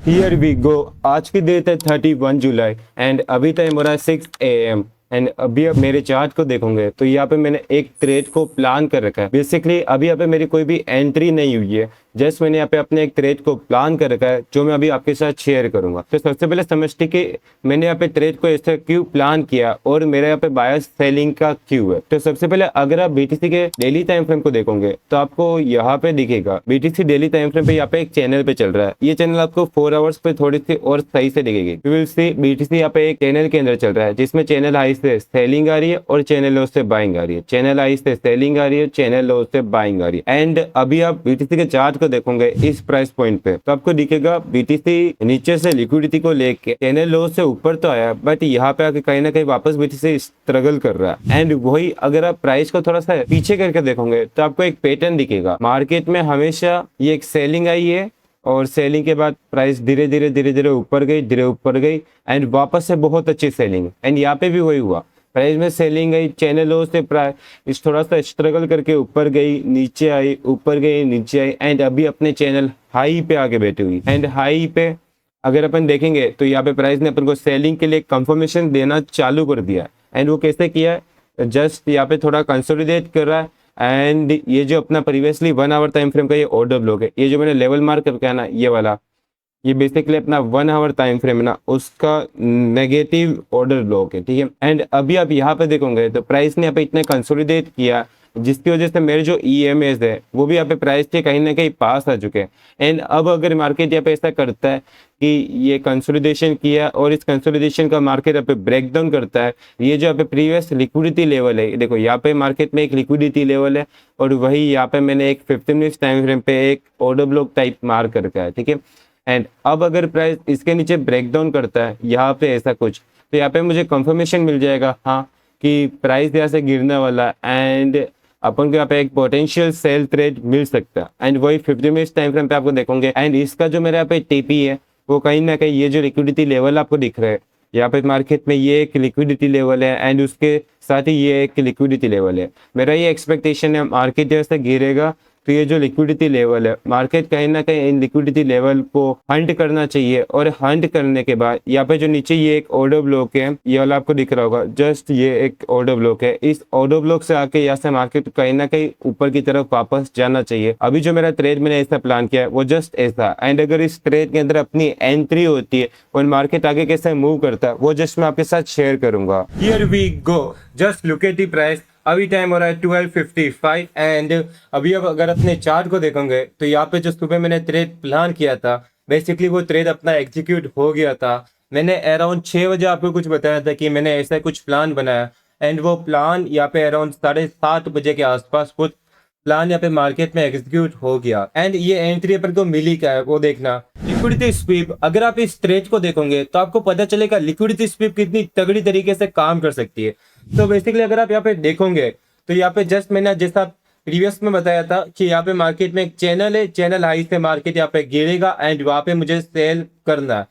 Here we गो। आज की date है 31 जुलाई एंड अभी टाइम हो रहा है 6 AM एंड अभी अब मेरे चार्ट को देखोगे तो यहाँ पे मैंने एक ट्रेड को प्लान कर रखा है। बेसिकली अभी यहाँ पे मेरी कोई भी एंट्री नहीं हुई है, जस्ट मैंने यहाँ पे अपने एक ट्रेड को प्लान कर रखा है जो मैं अभी आपके साथ शेयर करूंगा। तो सबसे पहले समझते कि मैंने यहाँ पे ट्रेड को ऐसे क्यों प्लान किया और मेरा यहाँ पे बायर्स सेलिंग का क्यों है। तो सबसे पहले अगर आप बीटीसी के डेली टाइम फ्रेम को देखोगे तो आपको यहाँ पे दिखेगा बीटीसी डेली टाइम फ्रेम पे यहाँ पे एक चैनल पे चल रहा है। ये चैनल आपको 4 आवर्स पे थोड़ी सी और सही से दिखेगी। यू विल सी बीटीसी यहाँ पे एक चैनल के अंदर चल रहा है जिसमें चैनल हाई से सेलिंग आ रही है और चैनल लो से बाइंग आ रही है। चैनल हाई से सेलिंग आ रही है, चैनल लो से बाइंग आ रही है। एंड अभी आप बीटीसी के चार्ट को देखोगे इस प्राइस पॉइंट पे तो आपको दिखेगा बीटीसी नीचे से लिक्विडिटी को लेके चैनल लो से ऊपर तो आया बट यहाँ पे आके कहीं ना कहीं वापस बीटीसी स्ट्रगल कर रहा है। एंड वही अगर आप प्राइस को थोड़ा सा पीछे करके देखोगे तो आपको एक पैटर्न दिखेगा। मार्केट में हमेशा ये एक सेलिंग आई है और सेलिंग के बाद प्राइस धीरे धीरे ऊपर गई एंड वापस से बहुत अच्छी सेलिंग। एंड यहाँ पे भी वही हुआ, प्राइस में सेलिंग आई, चैनलों से प्राइस थोड़ा सा स्ट्रगल करके ऊपर गई, नीचे आई, ऊपर गई, नीचे आई एंड अभी अपने चैनल हाई पे आके बैठी हुई। एंड हाई पे अगर अपन देखेंगे तो यहाँ पे प्राइस ने अपन को सेलिंग के लिए कंफर्मेशन देना चालू कर दिया। एंड वो कैसे किया है, जस्ट यहाँ पे थोड़ा कंसोलिडेट कर रहा है। एंड ये जो अपना प्रीवियसली 1 आवर टाइम फ्रेम का ये ऑर्डर ब्लॉक है, ये जो मैंने लेवल मार्क करके है ना ये वाला, ये बेसिकली अपना 1 आवर टाइम फ्रेम है ना उसका नेगेटिव ऑर्डर ब्लॉक है, ठीक है। एंड अभी आप यहाँ पे देखोगे तो प्राइस ने यहाँ पे इतने कंसोलिडेट किया जिसकी वजह से मेरे जो EMAs है वो भी यहाँ पे प्राइस के कहीं ना कहीं पास आ चुके हैं। एंड अब अगर मार्केट यहाँ पे ऐसा करता है कि ये कंसोलिडेशन किया और इस कंसोलिडेशन का मार्केट यहाँ पे ब्रेक डाउन करता है, ये जो यहाँ पे प्रीवियस लिक्विडिटी लेवल है, देखो यहाँ पे मार्केट में एक लिक्विडिटी लेवल है और वही यहाँ पे मैंने एक 15 मिनट्स टाइम फ्रेम पे एक ऑर्डर ब्लॉक टाइप मार्क करके है, ठीक है। एंड अब अगर प्राइस इसके नीचे ब्रेक डाउन करता है यहाँ पे ऐसा कुछ, तो यहाँ पे मुझे कंफर्मेशन मिल जाएगा हाँ कि प्राइस यहाँ से गिरने वाला एंड अपन को यहाँ पे एक पोटेंशियल सेल ट्रेड मिल सकता है। एंड वही 50 मिनट्स टाइम फ्रेम पे आपको देखोगे। एंड इसका जो मेरे यहाँ पे टीपी है वो कहीं ना कहीं ये जो लिक्विडिटी लेवल आपको दिख रहा है यहाँ पे मार्केट में, ये एक लिक्विडिटी लेवल है एंड उसके साथ ही ये एक लिक्विडिटी लेवल है। मेरा ये एक्सपेक्टेशन है मार्केट जैसे गिरेगा तो ये जो लिक्विडिटी लेवल है मार्केट कहीं ना कहीं इन लिक्विडिटी लेवल को हंट करना चाहिए। और हंट करने के बाद यहाँ पे जो नीचे ये एक ऑर्डर ब्लॉक है, ये वाला आपको दिख रहा होगा, जस्ट ये एक ऑर्डर ब्लॉक है। इस ऑर्डर ब्लॉक से आके यहाँ से मार्केट कहीं ना कहीं ऊपर की तरफ वापस जाना चाहिए। अभी जो मेरा ट्रेड मैंने ऐसा प्लान किया है वो जस्ट ऐसा। एंड अगर इस ट्रेड के अंदर अपनी एंट्री होती है और मार्केट आगे कैसे मूव करता है वो जस्ट मैं आपके साथ शेयर करूंगा। Here we go, just look at the price. अभी टाइम हो रहा है 12:55 एंड अभी अब अगर अपने चार्ट को देखोगे तो यहाँ पे जो सुबह मैंने ट्रेड प्लान किया था बेसिकली वो ट्रेड अपना एग्जीक्यूट हो गया था। मैंने अराउंड 6 बजे आपको कुछ बताया था कि मैंने ऐसा कुछ प्लान बनाया एंड वो प्लान यहाँ पे अराउंड 7:30 बजे के आसपास वो प्लान यहाँ पे मार्केट में एग्जीक्यूट हो गया। एंड ये एंट्री अपन को मिली क्या है वो देखना, लिक्विडिटी स्वीप। अगर आप इस ट्रेड को देखोगे तो आपको पता चलेगा लिक्विडिटी स्वीप कितनी तगड़ी तरीके से काम कर सकती है। तो बेसिकली अगर आप यहाँ पे देखोगे तो यहाँ पे जस्ट मैंने जैसा प्रीवियस में बताया था कि यहाँ पे मार्केट में एक चैनल है, चैनल हाई से मार्केट यहाँ पे गिरेगा एंड वहां पे मुझे सेल करना है।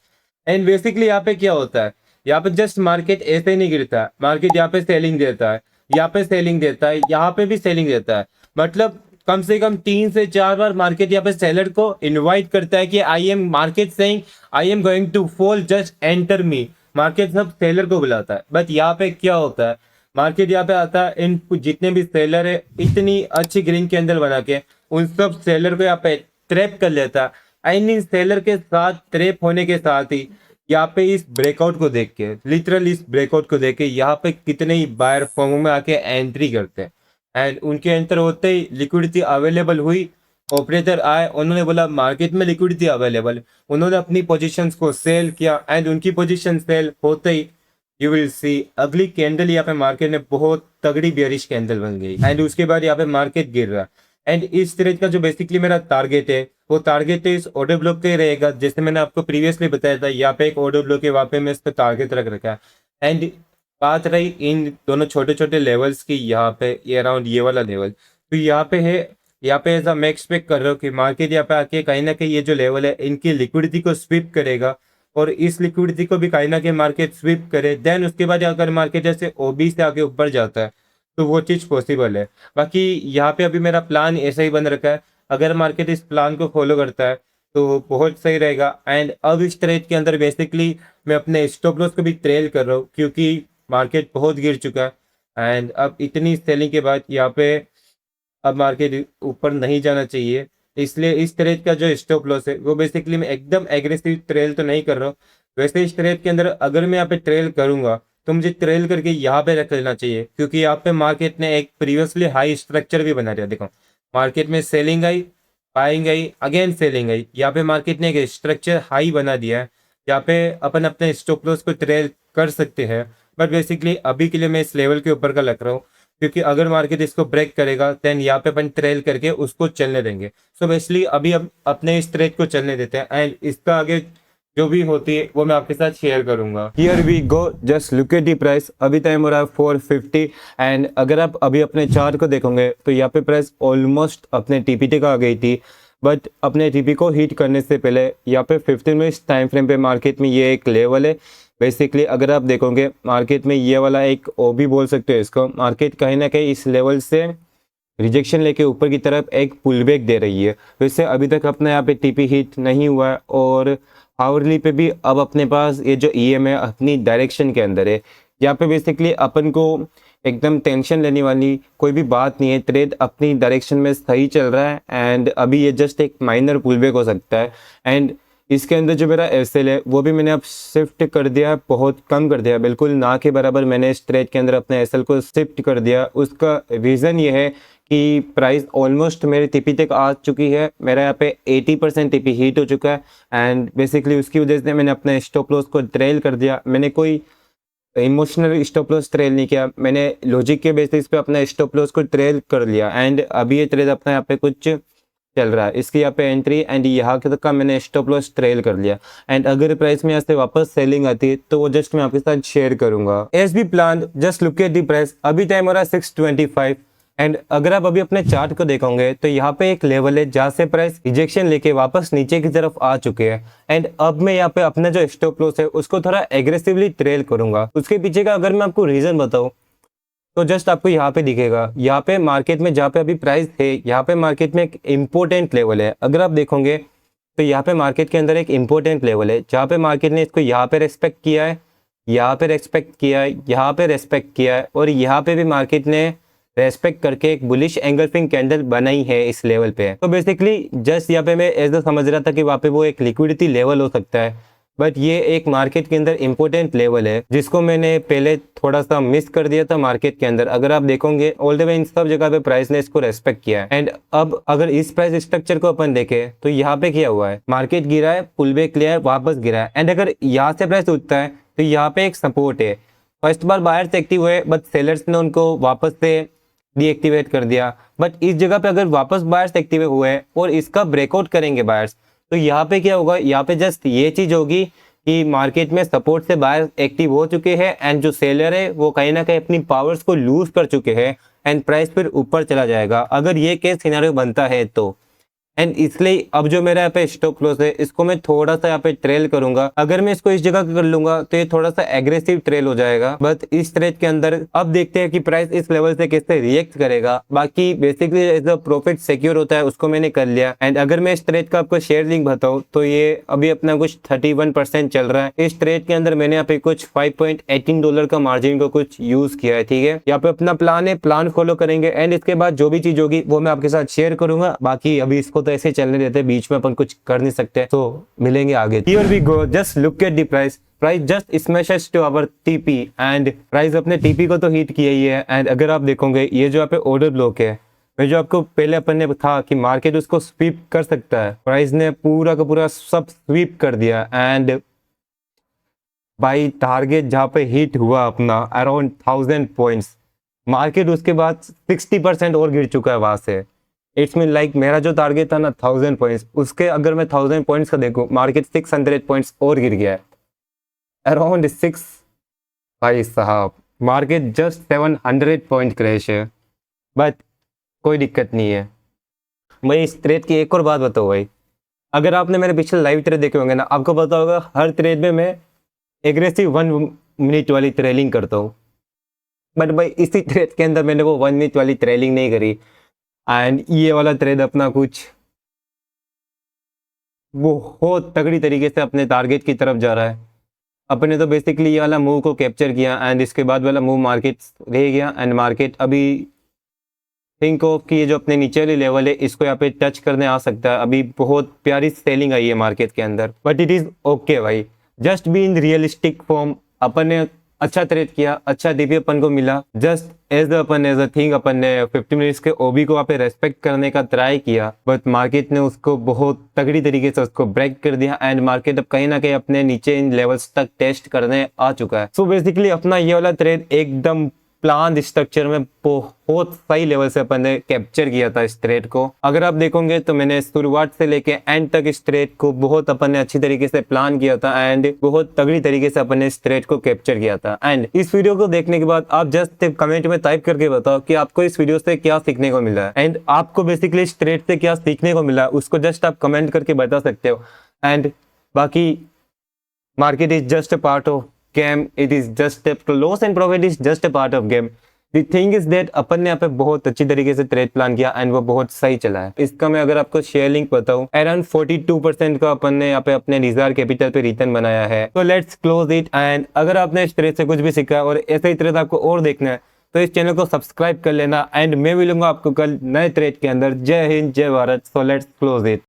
एंड बेसिकली यहाँ पे क्या होता है, यहाँ पे जस्ट मार्केट ऐसे नहीं गिरता है, मार्केट यहाँ पे सेलिंग देता है, यहाँ पे सेलिंग देता है, यहाँ पे भी सेलिंग देता है। मतलब कम से कम 3 से 4 बार मार्केट यहाँ पे सेलर को इनवाइट करता है कि I am market saying I am going to fall just enter me. Market सब सेलर को बुलाता है बट यहाँ पे क्या होता है, मार्केट यहाँ पे आता है इन जितने भी सेलर है इतनी अच्छी ग्रीन कैंडल बना के उन सब सेलर को यहाँ पे ट्रैप कर लेता है। एंड इन सेलर के साथ ट्रैप होने के साथ ही यहाँ पे इस ब्रेकआउट को देख के, लिटरली इस ब्रेकआउट को देख के यहाँ पे कितने ही बायर फॉर्म में आके एंट्री करते हैं। एंड उनके एंटर होते ही लिक्विडिटी अवेलेबल हुई, ऑपरेटर आए, उन्होंने बोला मार्केट में लिक्विडिटी अवेलेबल, उन्होंने अपनी पोजीशंस को सेल किया एंड उनकी पोजीशन सेल होते ही यू विल सी अगली कैंडल यहाँ पे मार्केट में बहुत तगड़ी बेयरिश कैंडल बन गई एंड उसके बाद यहाँ पे मार्केट गिर रहा। एंड इस ट्रेड का जो बेसिकली मेरा टारगेट है वो टारगेट है इस ऑर्डर ब्लॉक का ही रहेगा। जैसे मैंने आपको प्रीवियसली बताया था यहाँ पे एक ऑर्डर ब्लॉक है, वहाँ पे मैं इस पर टारगेट रख रखा है। एंड बात रही इन दोनों छोटे छोटे लेवल्स की, यहाँ पे ये अराउंड ये वाला लेवल तो यहाँ पे है, यहाँ पे ऐसा मैं एक्सपेक्ट कर रहा हूँ कि मार्केट यहाँ पे आके कहीं ना कहीं ये जो लेवल है इनकी लिक्विडिटी को स्वीप करेगा और इस लिक्विडिटी को भी कहीं ना कहीं मार्केट स्वीप करे। देन उसके बाद अगर मार्केट जैसे ओबी से आगे ऊपर जाता है तो वो चीज़ पॉसिबल है। बाकी यहाँ पे अभी मेरा प्लान ऐसा ही बन रखा है, अगर मार्केट इस प्लान को फॉलो करता है तो बहुत सही रहेगा। एंड अब इस ट्रेड के अंदर बेसिकली मैं अपने स्टॉप लॉस को भी ट्रेल कर रहा हूँ, क्योंकि मार्केट बहुत गिर चुका है एंड अब इतनी सेलिंग के बाद यहाँ पे अब मार्केट ऊपर नहीं जाना चाहिए। इसलिए इस ट्रेड का जो स्टॉप लॉस है वो बेसिकली मैं एकदम एग्रेसिव ट्रेल तो नहीं कर रहा हूँ। वैसे इस ट्रेड के अंदर अगर मैं यहाँ पे ट्रेल करूंगा तो मुझे ट्रेल करके यहाँ पे रख लेना चाहिए, क्योंकि यहाँ पे मार्केट ने एक प्रीवियसली हाई स्ट्रक्चर भी बना दिया। देखो मार्केट में selling I, buying I, again selling आई, यहाँ पे मार्केट ने एक स्ट्रक्चर हाई बना दिया है। यहाँ पे अपन अपने स्टॉप लॉस को ट्रेल कर सकते हैं, बट बेसिकली अभी के लिए मैं इस लेवल के ऊपर का लग रहा हूँ, क्योंकि अगर मार्केट इसको ब्रेक करेगा देन यहाँ पे अपन ट्रेल करके उसको चलने देंगे। सो बेसिकली अभी हम अपने इस ट्रेड को चलने देते हैं एंड इसका आगे जो भी होती है वो मैं आपके साथ शेयर करूंगा। Here we go, just look at the price. अभी टाइम हो रहा है 450 एंड अगर आप अभी अपने चार्ट को देखोगे तो यहाँ पे प्राइस ऑलमोस्ट अपने टीपीटी का आ गई थी, बट अपने टीपी को हिट करने से पहले यहाँ पे 15 मिनट्स टाइम फ्रेम पे मार्केट में ये एक लेवल है। बेसिकली अगर आप देखोगे मार्केट में ये वाला एक ओ भी बोल सकते हो इसको, मार्केट कहीं ना कहीं इस लेवल से रिजेक्शन लेके ऊपर की तरफ एक पुल बैक दे रही है। वैसे अभी तक अपना यहाँ पे टीपी हिट नहीं हुआ है और हावरली पे भी अब अपने पास ये जो ईएम है अपनी डायरेक्शन के अंदर है। यहाँ पे बेसिकली अपन को एकदम टेंशन लेने वाली कोई भी बात नहीं है, ट्रेड अपनी डायरेक्शन में सही चल रहा है एंड अभी ये जस्ट एक माइनर पुल बैक हो सकता है। एंड इसके अंदर जो मेरा एसएल है वो भी मैंने अब शिफ्ट कर दिया, बहुत कम कर दिया, बिल्कुल ना के बराबर मैंने इस ट्रेड के अंदर अपने एसएल को शिफ्ट कर दिया। उसका रीज़न ये है कि प्राइस ऑलमोस्ट मेरे टीपी तक आ चुकी है, मेरा यहाँ पे 80% टीपी हीट हो चुका है एंड बेसिकली उसकी वजह से मैंने अपने स्टॉप लॉस को ट्रेल कर दिया। मैंने कोई इमोशनल स्टॉप लॉस ट्रेल नहीं किया, मैंने लॉजिक के बेसिस पे अपना स्टॉप लॉस को ट्रेल कर लिया एंड अभी ये ट्रेड अपना यहाँ पे कुछ चल रहा है, इसकी यहाँ पे एंट्री एंड यहाँ के तक का मैंने स्टॉप लॉस ट्रेल कर लिया एंड अगर प्राइस में यहाँ से वापस सेलिंग आती है तो वो जस्ट मैं आपके साथ शेयर करूंगा। As B plan, just look at the price. अभी टाइम हो रहा है 625 एंड अगर आप अभी अपने चार्ट को देखोगे तो यहाँ पे एक लेवल है जहाँ से प्राइस रिजेक्शन लेके वापस नीचे की तरफ आ चुके हैं एंड अब मैं यहाँ पे अपना जो स्टॉप लॉस है उसको थोड़ा एग्रेसिवली ट्रेल करूंगा। उसके पीछे का अगर मैं आपको रीजन बताऊं तो जस्ट आपको यहाँ पे दिखेगा, यहाँ पे मार्केट में जहाँ पे अभी प्राइस है यहाँ पे मार्केट में एक इम्पोर्टेंट लेवल है। अगर आप देखोगे तो यहाँ पे मार्केट के अंदर एक इम्पोर्टेंट लेवल है जहाँ पे मार्केट ने इसको यहाँ पे रेस्पेक्ट किया है, यहाँ पे रेस्पेक्ट किया है, यहाँ पे रेस्पेक्ट किया है और यहाँ पे भी मार्केट ने रेस्पेक्ट करके एक बुलिश एंगल्फिंग कैंडल बनाई है इस लेवल पे। तो बेसिकली जस्ट यहाँ पे मैं ऐसा समझ रहा था कि वहाँ पे वो एक लिक्विडिटी लेवल हो सकता है, बट ये एक मार्केट के अंदर इंपॉर्टेंट लेवल है जिसको मैंने पहले थोड़ा सा मिस कर दिया था मार्केट के अंदर। अगर आप देखोगे ऑल द वे इन सब जगह पे प्राइस ने इसको रेस्पेक्ट किया है एंड अब अगर इस प्राइस स्ट्रक्चर को अपन देखें तो यहाँ पे क्या हुआ है, मार्केट गिरा है, पुल बैक लिया है, वापस गिरा है एंड अगर यहाँ से प्राइस उठता है तो यहाँ पे एक सपोर्ट है। फर्स्ट बार बायर्स एक्टिव हुए बट सेलर्स ने उनको वापस से डीएक्टिवेट कर दिया, बट इस जगह पे अगर वापस बायर्स एक्टिव हुए और इसका ब्रेकआउट करेंगे बायर्स तो यहाँ पे क्या होगा, यहाँ पे जस्ट ये चीज होगी कि मार्केट में सपोर्ट से बायर्स एक्टिव हो चुके हैं एंड जो सेलर है वो कहीं ना कहीं अपनी पावर्स को लूज कर चुके हैं एंड प्राइस फिर ऊपर चला जाएगा अगर ये केस सिनेरियो बनता है तो। एंड इसलिए अब जो मेरा यहाँ पे स्टॉप लॉस है इसको मैं थोड़ा सा यहाँ पे ट्रेल करूंगा। अगर मैं इसको इस जगह कर लूंगा तो ये थोड़ा सा एग्रेसिव ट्रेल हो जाएगा, बट इस ट्रेड के अंदर अब देखते हैं कि प्राइस इस लेवल से कैसे रिएक्ट करेगा। बाकी basically as a profit secure होता है उसको मैंने कर लिया एंड अगर मैं इस ट्रेड का आपको शेयर लिंक बताऊं तो ये अभी अपना कुछ 31% चल रहा है। इस ट्रेड के अंदर मैंने यहाँ पे कुछ $5.18 का मार्जिन को कुछ यूज किया है, ठीक है। यहाँ पे अपना प्लान है, प्लान फॉलो करेंगे एंड इसके बाद जो भी चीज होगी वो मैं आपके साथ शेयर करूंगा। बाकी अभी इसको तो ऐसे चलने देते, बीच में अपन कुछ कर नहीं सकते, तो मिलेंगे आगे। Here we go, just look at the price. Price just smashes to our TP and price अपने टीपी को तो हिट किया ही है एंड अगर आप देखोगे ये जो यहाँ पे ऑर्डर ब्लॉक है, मैं जो आपको पहले अपन ने था कि मार्केट उसको स्वीप कर सकता है, प्राइस ने पूरा का पूरा सब स्वीप कर दिया एंड बाई टारगेट जहाँ पे हिट हुआ अपना अराउंड 1000 पॉइंट्स, मार्केट उसके बाद 60% और गिर चुका है वहां से। इट्स मीन लाइक मेरा जो टारगेट था ना 1000 पॉइंट्स, उसके अगर मैं 1000 पॉइंट्स का देखूं मार्केट 600 पॉइंट्स और गिर गया है, अराउंड 6। भाई साहब मार्केट जस्ट 700 पॉइंट क्रैश है, बट कोई दिक्कत नहीं है। मैं इस ट्रेड की एक और बात बताऊँ भाई, अगर आपने मेरे पिछले लाइव ट्रेड देखे होंगे ना, आपको पता होगा हर ट्रेड में मैं एग्रेसिव 1 मिनट वाली ट्रेलिंग करता हूँ, बट भाई इसी ट्रेड के अंदर मैंने वो 1 मिनट वाली ट्रेलिंग नहीं करी एंड ये वाला ट्रेड अपना कुछ बहुत तगड़ी तरीके से अपने टारगेट की तरफ जा रहा है। अपने तो बेसिकली ये वाला मूव को कैप्चर किया एंड इसके बाद वाला मूव मार्केट रह गया एंड मार्केट अभी थिंक ऑफ कि ये जो अपने नीचे वाली लेवल है इसको यहाँ पे टच करने आ सकता है। अभी बहुत प्यारी सेलिंग आई है मार्केट के अंदर, बट इट इज ओके भाई, just be in realistic form. अपन ने अच्छा ट्रेड किया, अच्छा डीपी अपन को मिला, जस्ट एज अ थिंग अपन ने 50 मिनट्स के ओबी को वहाँ पे रेस्पेक्ट करने का ट्राई किया, बट मार्केट ने उसको बहुत तगड़ी तरीके से उसको ब्रेक कर दिया एंड मार्केट अब कहीं ना कहीं अपने नीचे इन लेवल्स तक टेस्ट करने आ चुका है। सो बेसिकली अपना ये वाला ट्रेड एकदम प्लान स्ट्रक्चर में बहुत सही लेवल से अपन ने कैप्चर किया था इस ट्रेड को। अगर आप देखोगे तो मैंने शुरुआत से लेके एंड तक इस ट्रेड को बहुत अपन ने अच्छी तरीके से प्लान किया था एंड बहुत तगड़ी तरीके से अपन ने इस ट्रेड को कैप्चर किया था। एंड इस वीडियो को देखने के बाद आप जस्ट कमेंट में टाइप करके बताओ कि आपको इस वीडियो से क्या सीखने को मिला है एंड आपको बेसिकली इस ट्रेड से क्या सीखने को मिला है, उसको जस्ट आप कमेंट करके बता सकते हो। एंड बाकी market is just a part of game, it is just a loss and profit is just a part of game. The thing is that अपन ने यहाँ पे बहुत अच्छी तरीके से ट्रेड प्लान किया एंड वो बहुत सही चला है। इसका मैं अगर आपको शेयर लिंक बताऊं, अराउंड 42% का अपन ने यहाँ पे अपने निजार कैपिटल पे रिटर्न बनाया है। तो लेट्स क्लोज इट। एंड अगर आपने इस ट्रेड से कुछ भी सीखा और ऐसे ही ट्रेड आपको और देखना है तो इस चैनल को सब्सक्राइब कर लेना एंड मैं मिलूंगा आपको कल नए ट्रेड के अंदर। जय हिंद, जय Bharat. So let's close it.